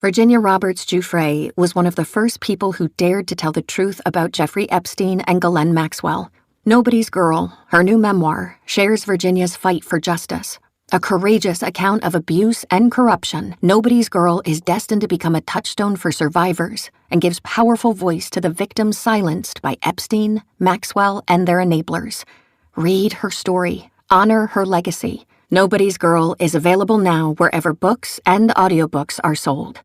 Virginia Roberts Giuffre was one of the first people who dared to tell the truth about Jeffrey Epstein and Ghislaine Maxwell. Nobody's Girl, her new memoir, shares Virginia's fight for justice. A courageous account of abuse and corruption, Nobody's Girl is destined to become a touchstone for survivors and gives powerful voice to the victims silenced by Epstein, Maxwell, and their enablers. Read her story. Honor her legacy. Nobody's Girl is available now wherever books and audiobooks are sold.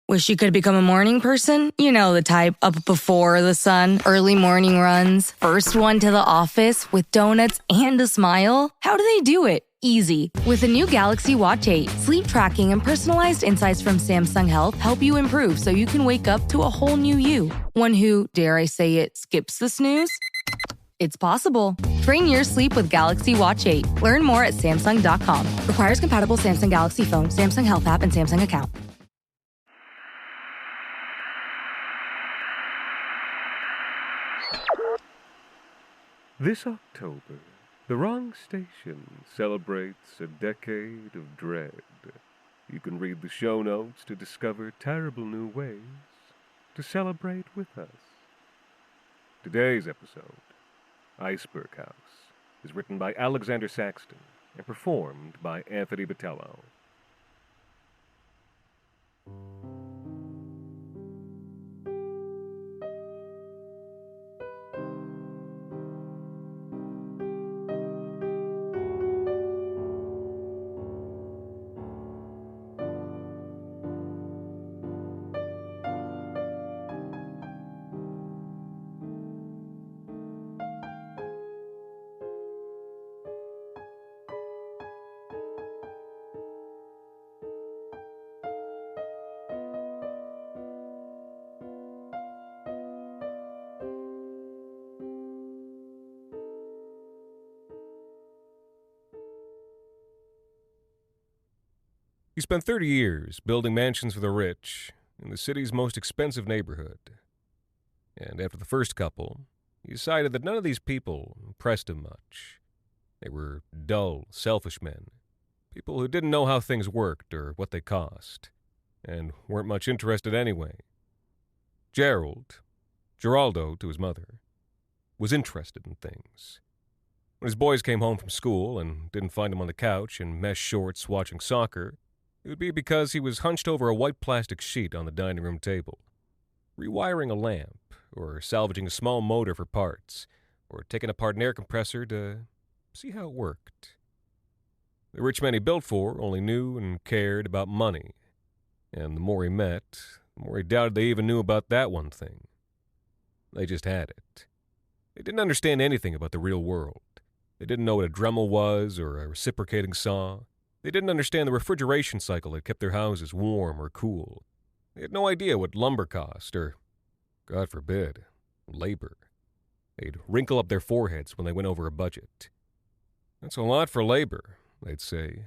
Wish you could become a morning person? You know the type, up before the sun, early morning runs, first one to the office with donuts and a smile. How do they do it? Easy. With the new Galaxy Watch 8, sleep tracking and personalized insights from Samsung Health help you improve so you can wake up to a whole new you. One who, dare I say it, skips the snooze? It's possible. Train your sleep with Galaxy Watch 8. Learn more at Samsung.com. Requires compatible Samsung Galaxy phone, Samsung Health app, and Samsung account. This October, the wrong station celebrates a decade of dread. You can read the show notes to discover terrible new ways to celebrate with us. Today's episode, Iceberg House, is written by Alexander Saxton and performed by Anthony Botelho. He spent 30 years building mansions for the rich in the city's most expensive neighborhood. And after the first couple, he decided that none of these people impressed him much. They were dull, selfish men, people who didn't know how things worked or what they cost, and weren't much interested anyway. Geraldo to his mother, was interested in things. When his boys came home from school and didn't find him on the couch in mesh shorts watching soccer, it would be because he was hunched over a white plastic sheet on the dining room table, rewiring a lamp, or salvaging a small motor for parts, or taking apart an air compressor to see how it worked. The rich men he built for only knew and cared about money, and the more he met, the more he doubted they even knew about that one thing. They just had it. They didn't understand anything about the real world. They didn't know what a Dremel was or a reciprocating saw. They didn't understand the refrigeration cycle that kept their houses warm or cool. They had no idea what lumber cost or, God forbid, labor. They'd wrinkle up their foreheads when they went over a budget. That's a lot for labor, they'd say,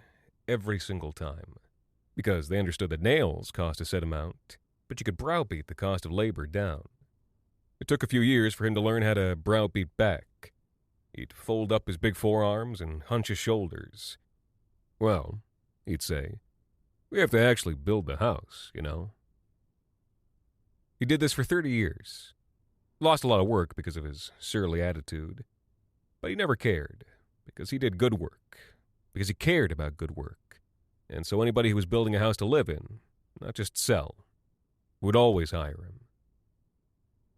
every single time. Because they understood that nails cost a set amount, but you could browbeat the cost of labor down. It took a few years for him to learn how to browbeat back. He'd fold up his big forearms and hunch his shoulders. Well, he'd say, we have to actually build the house, you know. He did this for 30 years. Lost a lot of work because of his surly attitude. But he never cared, because he did good work, because he cared about good work. And so anybody who was building a house to live in, not just sell, would always hire him.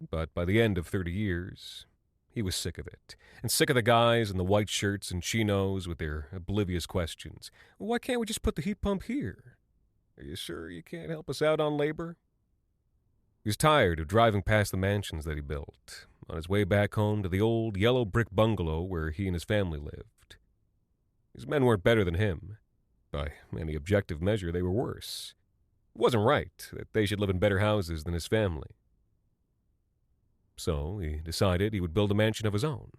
But by the end of 30 years, he was sick of it, and sick of the guys in the white shirts and chinos with their oblivious questions. Why can't we just put the heat pump here? Are you sure you can't help us out on labor? He was tired of driving past the mansions that he built, on his way back home to the old yellow brick bungalow where he and his family lived. His men weren't better than him. By any objective measure, they were worse. It wasn't right that they should live in better houses than his family. So he decided he would build a mansion of his own.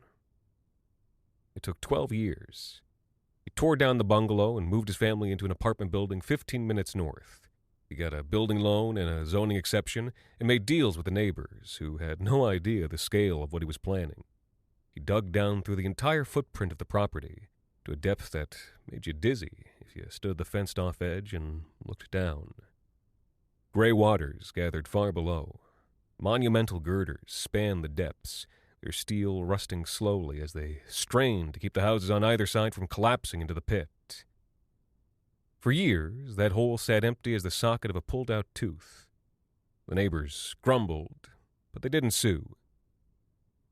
It took 12 years. He tore down the bungalow and moved his family into an apartment building 15 minutes north. He got a building loan and a zoning exception and made deals with the neighbors who had no idea the scale of what he was planning. He dug down through the entire footprint of the property to a depth that made you dizzy if you stood the fenced-off edge and looked down. Gray waters gathered far below. Monumental girders spanned the depths, their steel rusting slowly as they strained to keep the houses on either side from collapsing into the pit. For years, that hole sat empty as the socket of a pulled-out tooth. The neighbors grumbled, but they didn't sue.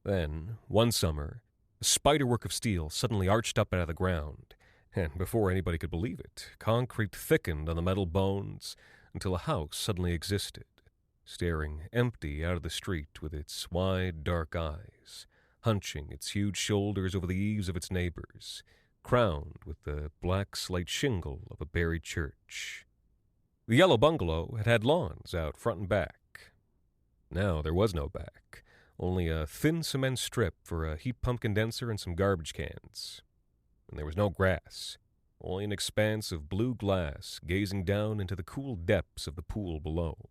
Then, one summer, a spiderwork of steel suddenly arched up out of the ground, and before anybody could believe it, concrete thickened on the metal bones until a house suddenly existed, staring empty out of the street with its wide, dark eyes, hunching its huge shoulders over the eaves of its neighbors, crowned with the black slate shingle of a buried church. The yellow bungalow had had lawns out front and back. Now there was no back, only a thin cement strip for a heat pump condenser and some garbage cans. And there was no grass, only an expanse of blue glass gazing down into the cool depths of the pool below.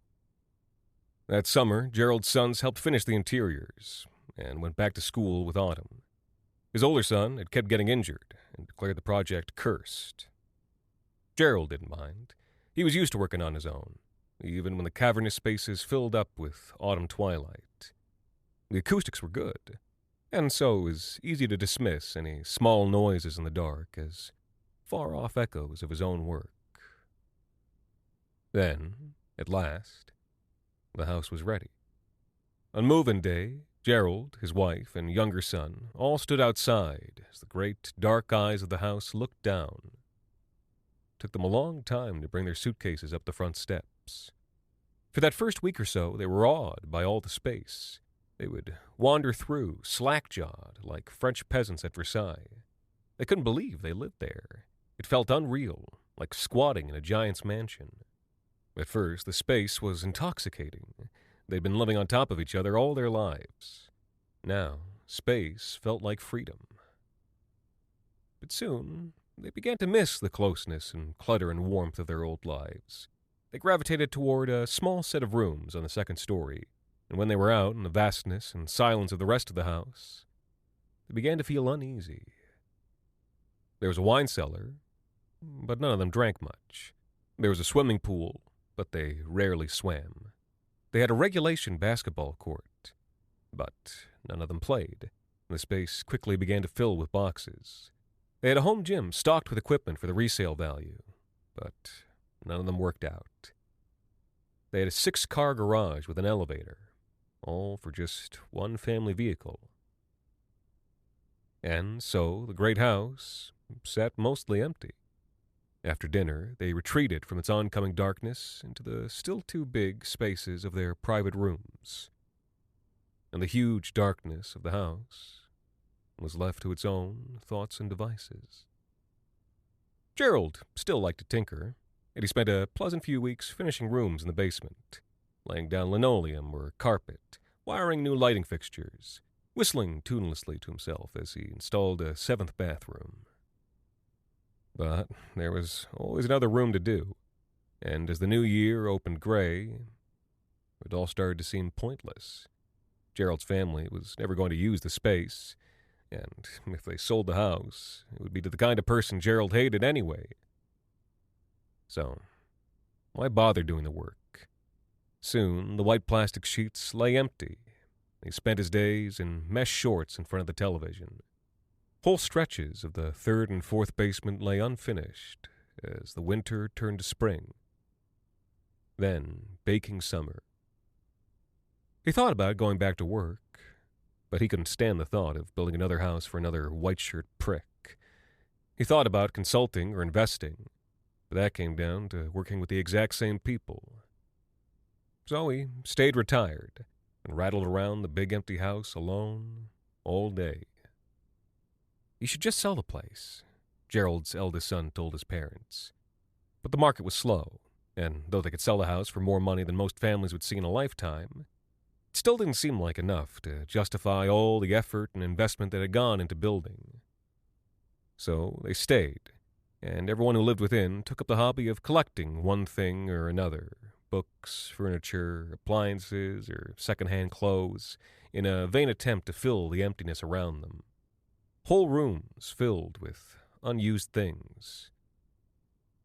That summer, Gerald's sons helped finish the interiors and went back to school with Autumn. His older son had kept getting injured and declared the project cursed. Gerald didn't mind. He was used to working on his own, even when the cavernous spaces filled up with autumn twilight. The acoustics were good, and so it was easy to dismiss any small noises in the dark as far-off echoes of his own work. Then, at last, the house was ready. On move-in day, Gerald, his wife, and younger son all stood outside as the great, dark eyes of the house looked down. It took them a long time to bring their suitcases up the front steps. For that first week or so, they were awed by all the space. They would wander through, slack-jawed, like French peasants at Versailles. They couldn't believe they lived there. It felt unreal, like squatting in a giant's mansion. At first, the space was intoxicating. They'd been living on top of each other all their lives. Now, space felt like freedom. But soon, they began to miss the closeness and clutter and warmth of their old lives. They gravitated toward a small set of rooms on the second story, and when they were out in the vastness and silence of the rest of the house, they began to feel uneasy. There was a wine cellar, but none of them drank much. There was a swimming pool, but they rarely swam. They had a regulation basketball court, but none of them played. The space quickly began to fill with boxes. They had a home gym stocked with equipment for the resale value, but none of them worked out. They had a 6-car garage with an elevator, all for just one family vehicle. And so the great house sat mostly empty. After dinner, they retreated from its oncoming darkness into the still too big spaces of their private rooms. And the huge darkness of the house was left to its own thoughts and devices. Gerald still liked to tinker, and he spent a pleasant few weeks finishing rooms in the basement, laying down linoleum or carpet, wiring new lighting fixtures, whistling tunelessly to himself as he installed a 7th bathroom. But there was always another room to do, and as the new year opened gray, it all started to seem pointless. Gerald's family was never going to use the space, and if they sold the house, it would be to the kind of person Gerald hated anyway. So, why bother doing the work? Soon, the white plastic sheets lay empty. He spent his days in mesh shorts in front of the television. Whole stretches of the 3rd and 4th basement lay unfinished as the winter turned to spring. Then, baking summer. He thought about going back to work, but he couldn't stand the thought of building another house for another white-shirt prick. He thought about consulting or investing, but that came down to working with the exact same people. So he stayed retired and rattled around the big empty house alone all day. He should just sell the place, Gerald's eldest son told his parents. But the market was slow, and though they could sell the house for more money than most families would see in a lifetime, it still didn't seem like enough to justify all the effort and investment that had gone into building. So they stayed, and everyone who lived within took up the hobby of collecting one thing or another, books, furniture, appliances, or second-hand clothes, in a vain attempt to fill the emptiness around them. Whole rooms filled with unused things.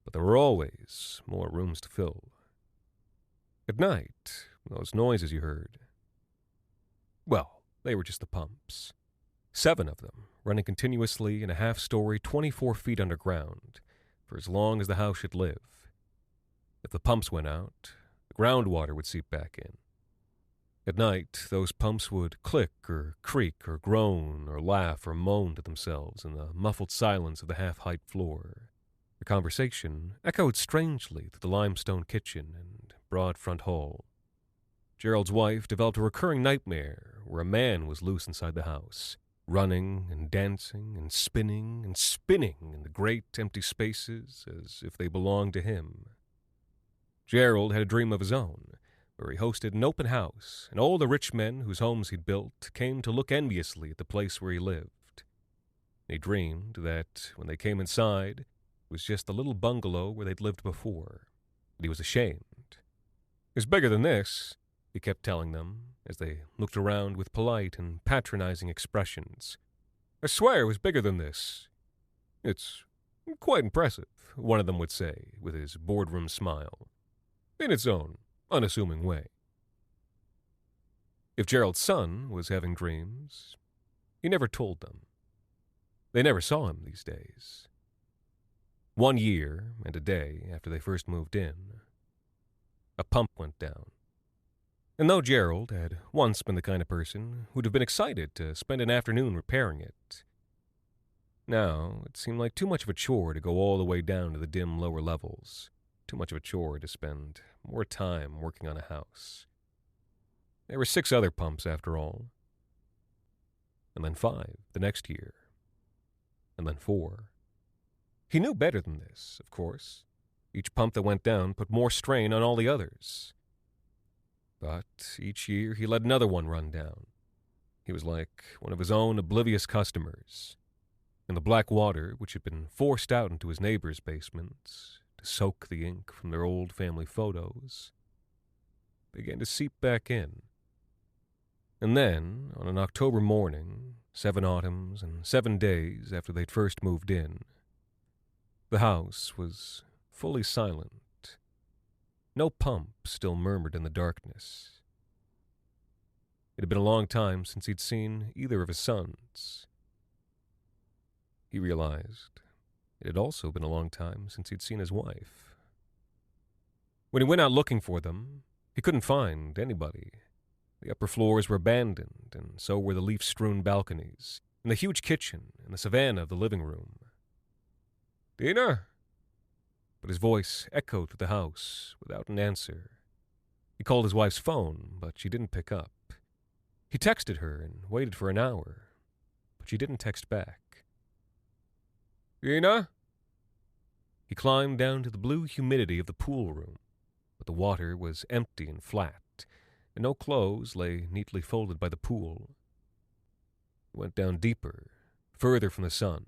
But there were always more rooms to fill. At night, those noises you heard, well, they were just the pumps. 7 of them, running continuously in a half-story 24 feet underground for as long as the house should live. If the pumps went out, the groundwater would seep back in. At night, those pumps would click or creak or groan or laugh or moan to themselves in the muffled silence of the half-height floor. The conversation echoed strangely through the limestone kitchen and broad front hall. Gerald's wife developed a recurring nightmare where a man was loose inside the house, running and dancing and spinning in the great empty spaces as if they belonged to him. Gerald had a dream of his own, where he hosted an open house, and all the rich men whose homes he'd built came to look enviously at the place where he lived. He dreamed that when they came inside, it was just the little bungalow where they'd lived before, and he was ashamed. It was bigger than this, he kept telling them, as they looked around with polite and patronizing expressions. I swear it was bigger than this. It's quite impressive, one of them would say, with his boardroom smile, in its own unassuming way. If Gerald's son was having dreams, he never told them. They never saw him these days. 1 year and a day after they first moved in, a pump went down. And though Gerald had once been the kind of person who'd have been excited to spend an afternoon repairing it, now it seemed like too much of a chore to go all the way down to the dim lower levels, too much of a chore to spend more time working on a house. There were 6 other pumps after all, and then 5 the next year, and then 4. He knew better than this, of course. Each pump that went down put more strain on all the others. But each year he let another one run down. He was like one of his own oblivious customers, and the black water, which had been forced out into his neighbor's basements to soak the ink from their old family photos, began to seep back in. And then, on an October morning, 7 autumns and 7 days after they'd first moved in, the house was fully silent. No pump still murmured in the darkness. It had been a long time since he'd seen either of his sons. He realized it had also been a long time since he'd seen his wife. When he went out looking for them, he couldn't find anybody. The upper floors were abandoned, and so were the leaf-strewn balconies, and the huge kitchen, and the savanna of the living room. Dina? But his voice echoed through the house without an answer. He called his wife's phone, but she didn't pick up. He texted her and waited for an hour, but she didn't text back. Dina? He climbed down to the blue humidity of the pool room, but the water was empty and flat, and no clothes lay neatly folded by the pool. He went down deeper, further from the sun,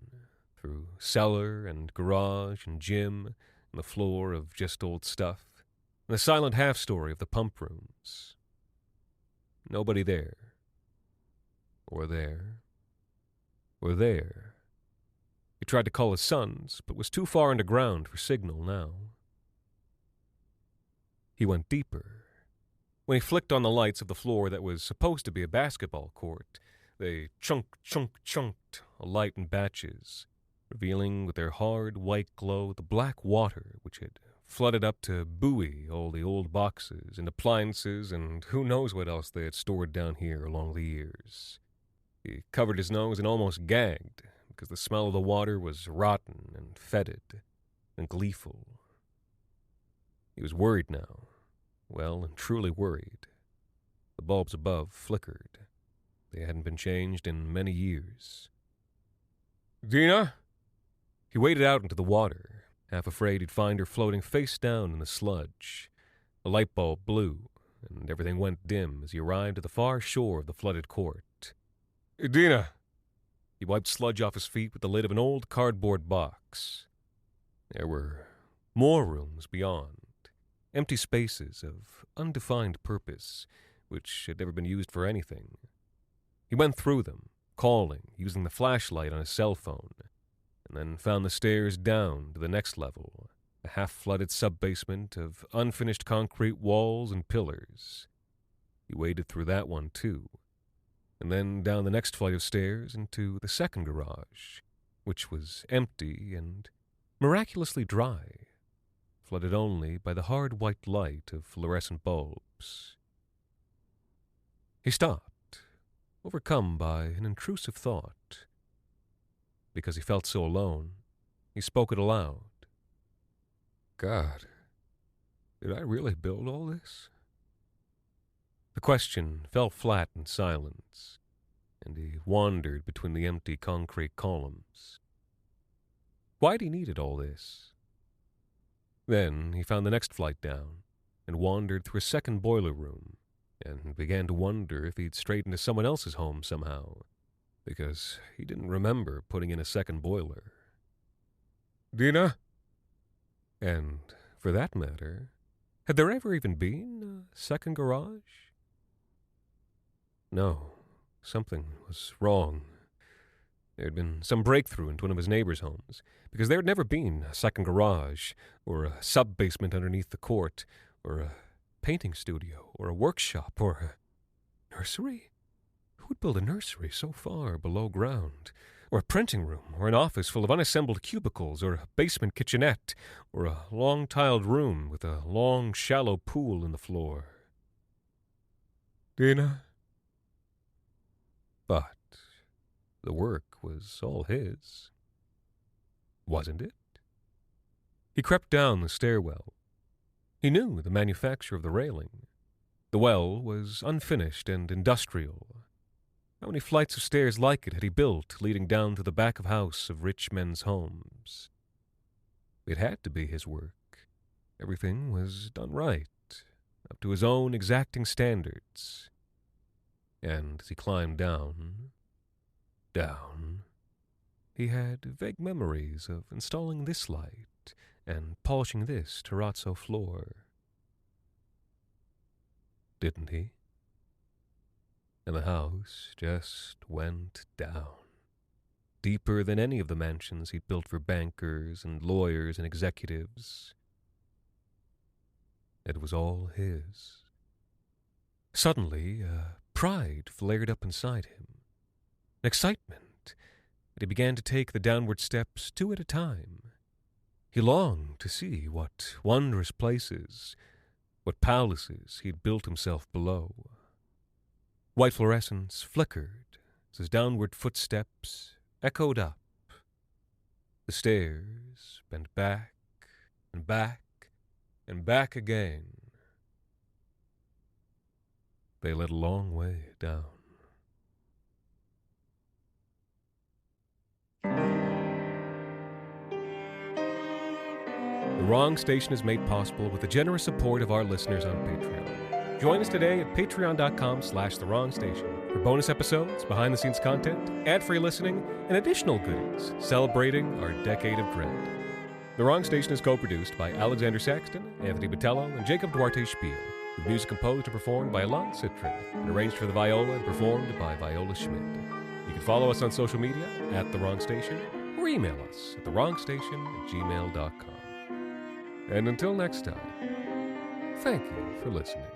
through cellar and garage and gym and the floor of just old stuff, and the silent half-story of the pump rooms. Nobody there. Or there. Or there. He tried to call his sons, but was too far underground for signal now. He went deeper. When he flicked on the lights of the floor that was supposed to be a basketball court, they chunked a light in batches, revealing with their hard white glow the black water which had flooded up to buoy all the old boxes and appliances and who knows what else they had stored down here along the years. He covered his nose and almost gagged, because the smell of the water was rotten and fetid and gleeful. He was worried now, well and truly worried. The bulbs above flickered. They hadn't been changed in many years. Dina? He waded out into the water, half afraid he'd find her floating face down in the sludge. A light bulb blew, and everything went dim as he arrived at the far shore of the flooded court. Dina! He wiped sludge off his feet with the lid of an old cardboard box. There were more rooms beyond, empty spaces of undefined purpose, which had never been used for anything. He went through them, calling, using the flashlight on his cell phone, and then found the stairs down to the next level, a half-flooded sub-basement of unfinished concrete walls and pillars. He waded through that one, too, and then down the next flight of stairs into the second garage, which was empty and miraculously dry, flooded only by the hard white light of fluorescent bulbs. He stopped, overcome by an intrusive thought. Because he felt so alone, he spoke it aloud. God, did I really build all this? The question fell flat in silence, and he wandered between the empty concrete columns. Why'd he needed all this? Then he found the next flight down, and wandered through a second boiler room, and began to wonder if he'd strayed into someone else's home somehow, because he didn't remember putting in a second boiler. Dina? And, for that matter, had there ever even been a second garage? No, something was wrong. There had been some breakthrough into one of his neighbors' homes, because there had never been a second garage, or a sub-basement underneath the court, or a painting studio, or a workshop, or a nursery? Who would build a nursery so far below ground? Or a printing room, or an office full of unassembled cubicles, or a basement kitchenette, or a long-tiled room with a long, shallow pool in the floor? Dina? But the work was all his. Wasn't it? He crept down the stairwell. He knew the manufacture of the railing. The well was unfinished and industrial. How many flights of stairs like it had he built, leading down to the back of house of rich men's homes? It had to be his work. Everything was done right, up to his own exacting standards. And as he climbed down, he had vague memories of installing this light and polishing this terrazzo floor. Didn't he? And the house just went down, deeper than any of the mansions he'd built for bankers and lawyers and executives. It was all his. Suddenly, pride flared up inside him, an excitement, and he began to take the downward steps 2 at a time. He longed to see what wondrous places, what palaces he'd built himself below. White fluorescence flickered as his downward footsteps echoed up. The stairs bent back and back and back again. They led a long way down. The Wrong Station is made possible with the generous support of our listeners on Patreon. Join us today at patreon.com/The Wrong Station for bonus episodes, behind-the-scenes content, ad-free listening, and additional goodies celebrating our decade of dread. The Wrong Station is co-produced by Alexander Saxton, Anthony Botelho, and Jacob Duarte Spiel, with music composed and performed by Alon Citrin, and arranged for the viola and performed by Viola Schmidt. You can follow us on social media at The Wrong Station, or email us at thewrongstation@gmail.com. And until next time, thank you for listening.